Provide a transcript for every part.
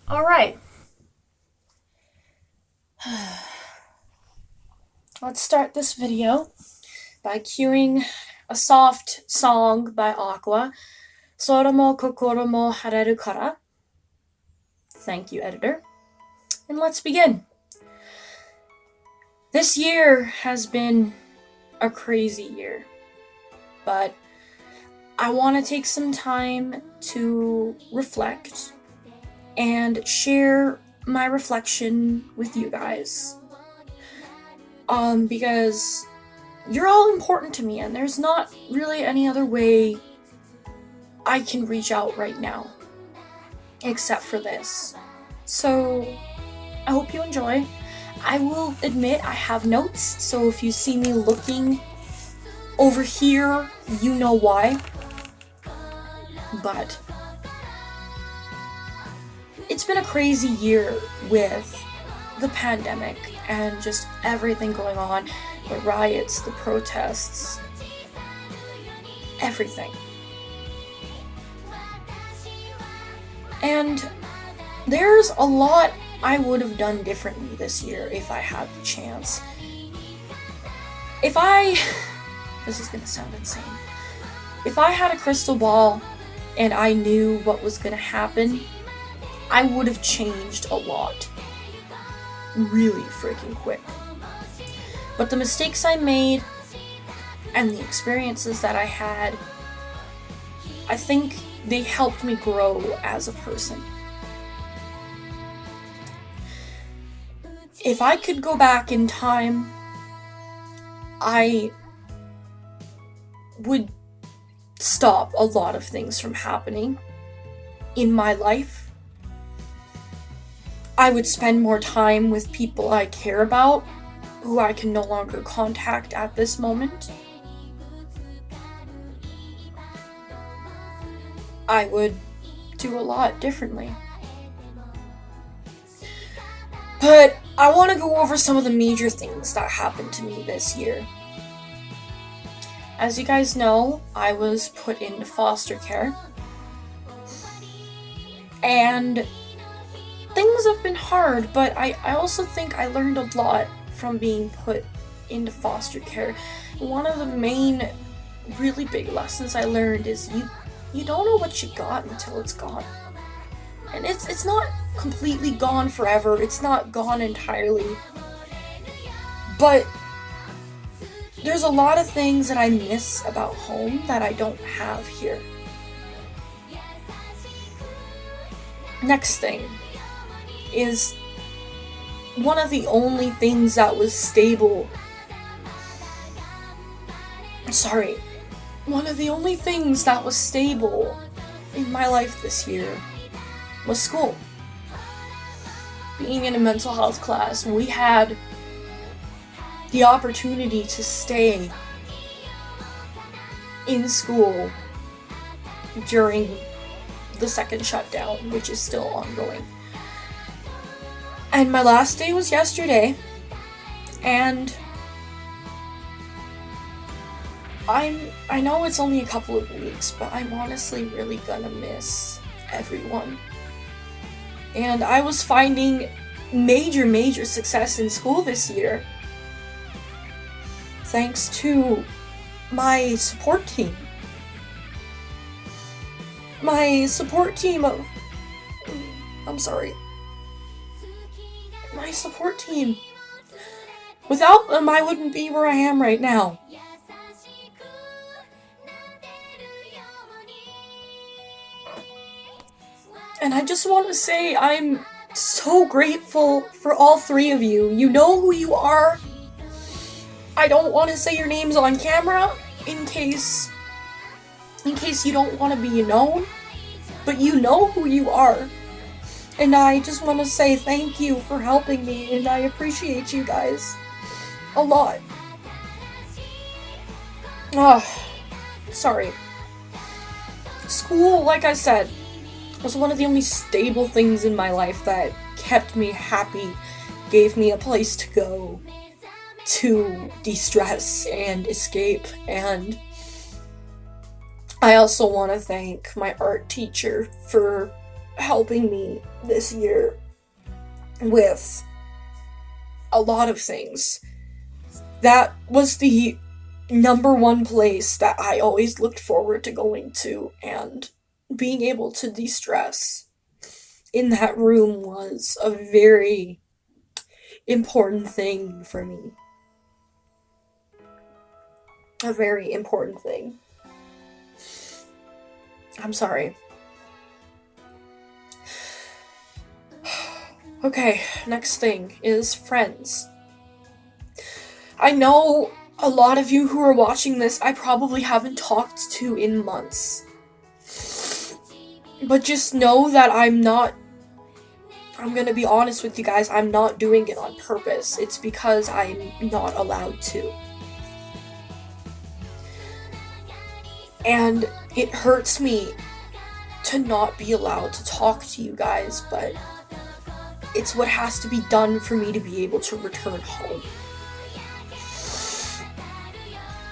Alright, let's start this video by cueing a soft song by Aqua, Sora mo kokoro mo hareru kara. Thank you, editor. And let's begin. This year has been a crazy year, but I want to take some time to reflect and share my reflection with you guys. Because you're all important to me, and there's not really any other way I can reach out right now, except for this. So, I hope you enjoy. I will admit I have notes, so if you see me looking over here, you know why. But it's been a crazy year with the pandemic and just everything going on, the riots, the protests, everything. And there's a lot I would have done differently this year if I had the chance. This is gonna sound insane. If I had a crystal ball and I knew what was gonna happen, I would have changed a lot. Really freaking quick. But the mistakes I made and the experiences that I had, I think they helped me grow as a person. If I could go back in time, I would stop a lot of things from happening in my life. I would spend more time with people I care about, who I can no longer contact at this moment. I would do a lot differently. But I want to go over some of the major things that happened to me this year. As you guys know, I was put into foster care. And things have been hard, but I also think I learned a lot from being put into foster care. One of the main really big lessons I learned is you don't know what you got until it's gone. And it's not completely gone forever, it's not gone entirely. But there's a lot of things that I miss about home that I don't have here. Next thing is one of the only things that was stable. One of the only things that was stable in my life this year was school. Being in a mental health class, we had the opportunity to stay in school during the second shutdown, which is still ongoing. And my last day was yesterday, and I know it's only a couple of weeks, but I'm honestly really gonna miss everyone. And I was finding major success in school this year, thanks to my support team. My support team. Without them, I wouldn't be where I am right now. And I just want to say I'm so grateful for all three of you. You know who you are. I don't want to say your names on camera in case you don't want to be known, but you know who you are. And I just want to say thank you for helping me, and I appreciate you guys a lot. Sorry. School, like I said, was one of the only stable things in my life that kept me happy, gave me a place to go to de-stress and escape, and I also want to thank my art teacher for helping me this year with a lot of things. That was the number one place that I always looked forward to going to, and being able to de-stress in that room was a very important thing for me. A very important thing. I'm sorry. Okay, next thing is friends. I know a lot of you who are watching this I probably haven't talked to in months. But just know that I'm gonna be honest with you guys, I'm not doing it on purpose. It's because I'm not allowed to. And it hurts me to not be allowed to talk to you guys, but it's what has to be done for me to be able to return home.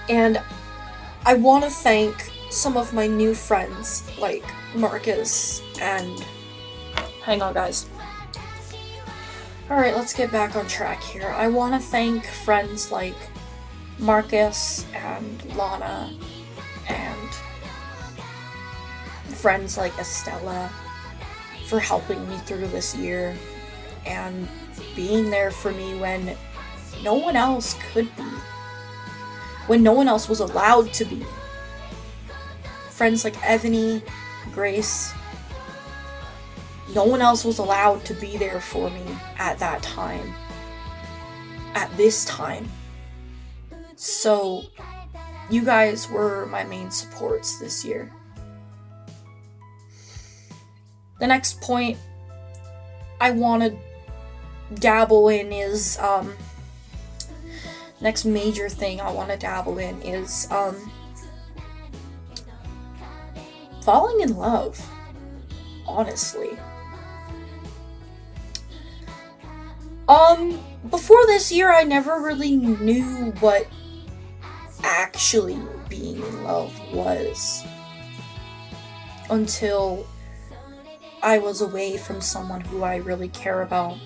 And I want to thank some of my new friends, like Marcus and... Hang on, guys. Alright, let's get back on track here. I want to thank friends like Marcus and Lana, and friends like Estella for helping me through this year and being there for me when no one else could be. When no one else was allowed to be. Friends like Evany, Grace, no one else was allowed to be there for me at that time. At this time. So, you guys were my main supports this year. The next point I want to dabble in is, next major thing I want to dabble in is, falling in love. Honestly. Before this year, I never really knew what actually being in love was. Until I was away from someone who I really care about.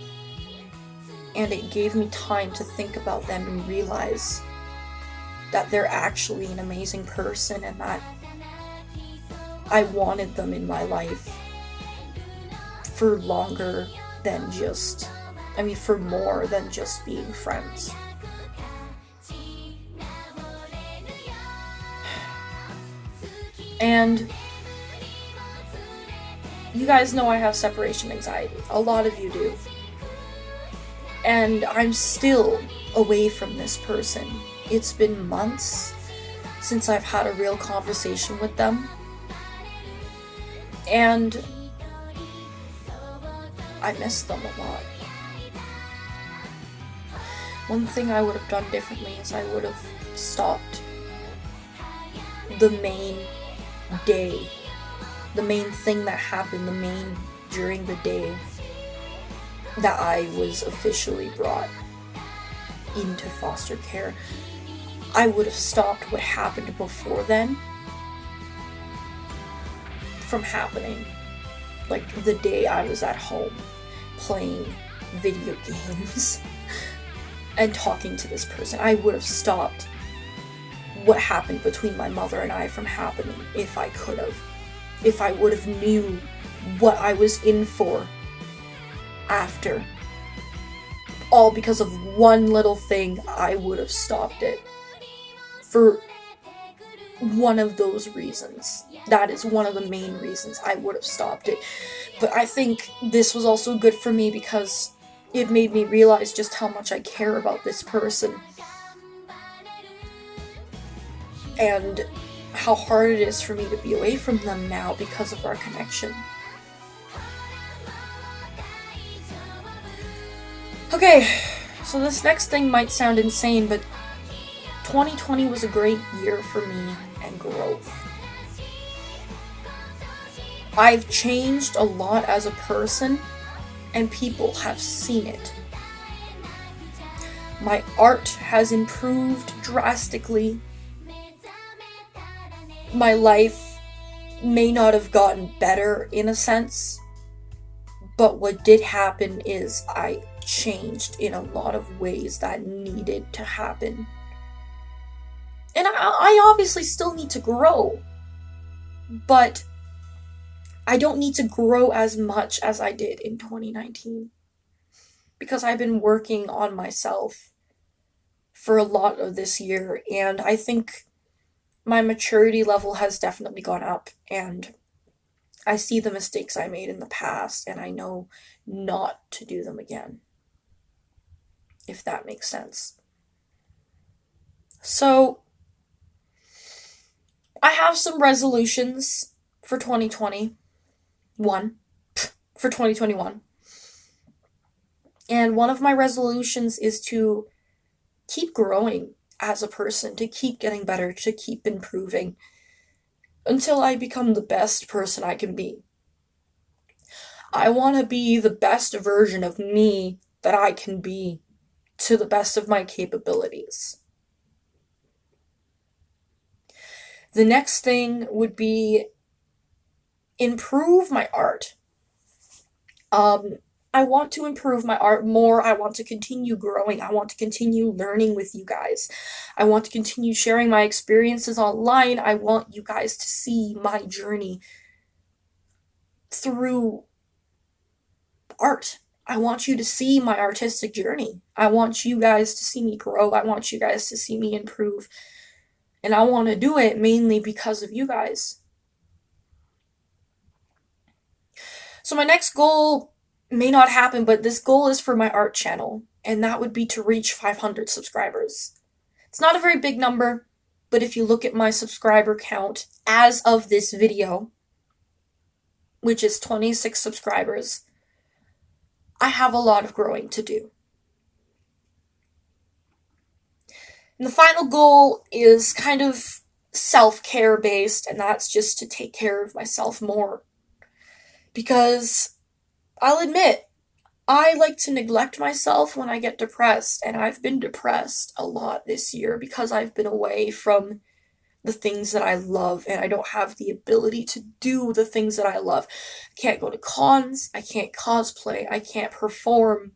And it gave me time to think about them and realize that they're actually an amazing person and that I wanted them in my life for longer than just, for more than just being friends. And you guys know I have separation anxiety. A lot of you do. And I'm still away from this person. It's been months since I've had a real conversation with them. And I miss them a lot. One thing I would have done differently is I would have stopped the main day, the main thing that happened, during the day that I was officially brought into foster care. I would have stopped what happened before then from happening. Like the day I was at home playing video games and talking to this person. I would have stopped what happened between my mother and I from happening if I could have. If I would have knew what I was in for after. All because of one little thing, I would have stopped it. For one of those reasons. That is one of the main reasons I would have stopped it. But I think this was also good for me because it made me realize just how much I care about this person. And how hard it is for me to be away from them now because of our connection. Okay, so this next thing might sound insane, but 2020 was a great year for me and growth. I've changed a lot as a person, and people have seen it. My art has improved drastically. My life may not have gotten better in a sense, But what did happen is I changed in a lot of ways that needed to happen. And I obviously still need to grow, but I don't need to grow as much as I did in 2019 because I've been working on myself for a lot of this year, and I think my maturity level has definitely gone up, and I see the mistakes I made in the past, and I know not to do them again, if that makes sense. So, I have some resolutions for 2021, for 2021. And one of my resolutions is to keep growing as a person, to keep getting better, to keep improving until I become the best person I can be. I want to be the best version of me that I can be to the best of my capabilities. The next thing would be improve my art. I want to improve my art more. I want to continue growing. I want to continue learning with you guys. I want to continue sharing my experiences online. I want you guys to see my journey through art. I want you to see my artistic journey. I want you guys to see me grow. I want you guys to see me improve. And I want to do it mainly because of you guys. So my next goal may not happen, but this goal is for my art channel, and that would be to reach 500 subscribers. It's not a very big number, but if you look at my subscriber count as of this video, which is 26 subscribers, I have a lot of growing to do. And the final goal is kind of self-care based, and that's just to take care of myself more. Because I'll admit, I like to neglect myself when I get depressed, and I've been depressed a lot this year because I've been away from the things that I love, and I don't have the ability to do the things that I love. I can't go to cons, I can't cosplay, I can't perform,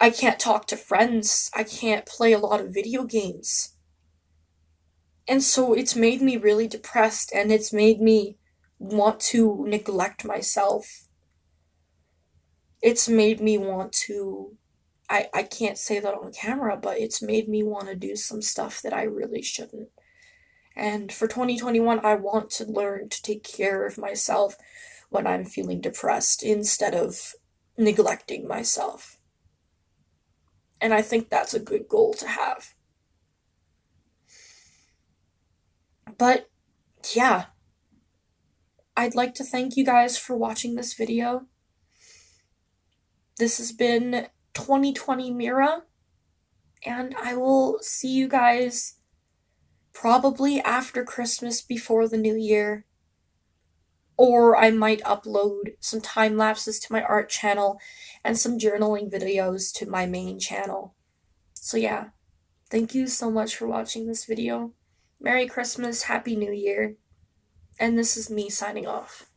I can't talk to friends, I can't play a lot of video games. And so it's made me really depressed, and it's made me want to neglect myself. It's made me want to, I can't say that on camera, but it's made me want to do some stuff that I really shouldn't. And for 2021, I want to learn to take care of myself when I'm feeling depressed instead of neglecting myself. And I think that's a good goal to have. But yeah, I'd like to thank you guys for watching this video. This has been 2020 Mira, and I will see you guys probably after Christmas, before the new year. Or I might upload some time lapses to my art channel and some journaling videos to my main channel. So yeah, thank you so much for watching this video. Merry Christmas, Happy New Year, and this is me signing off.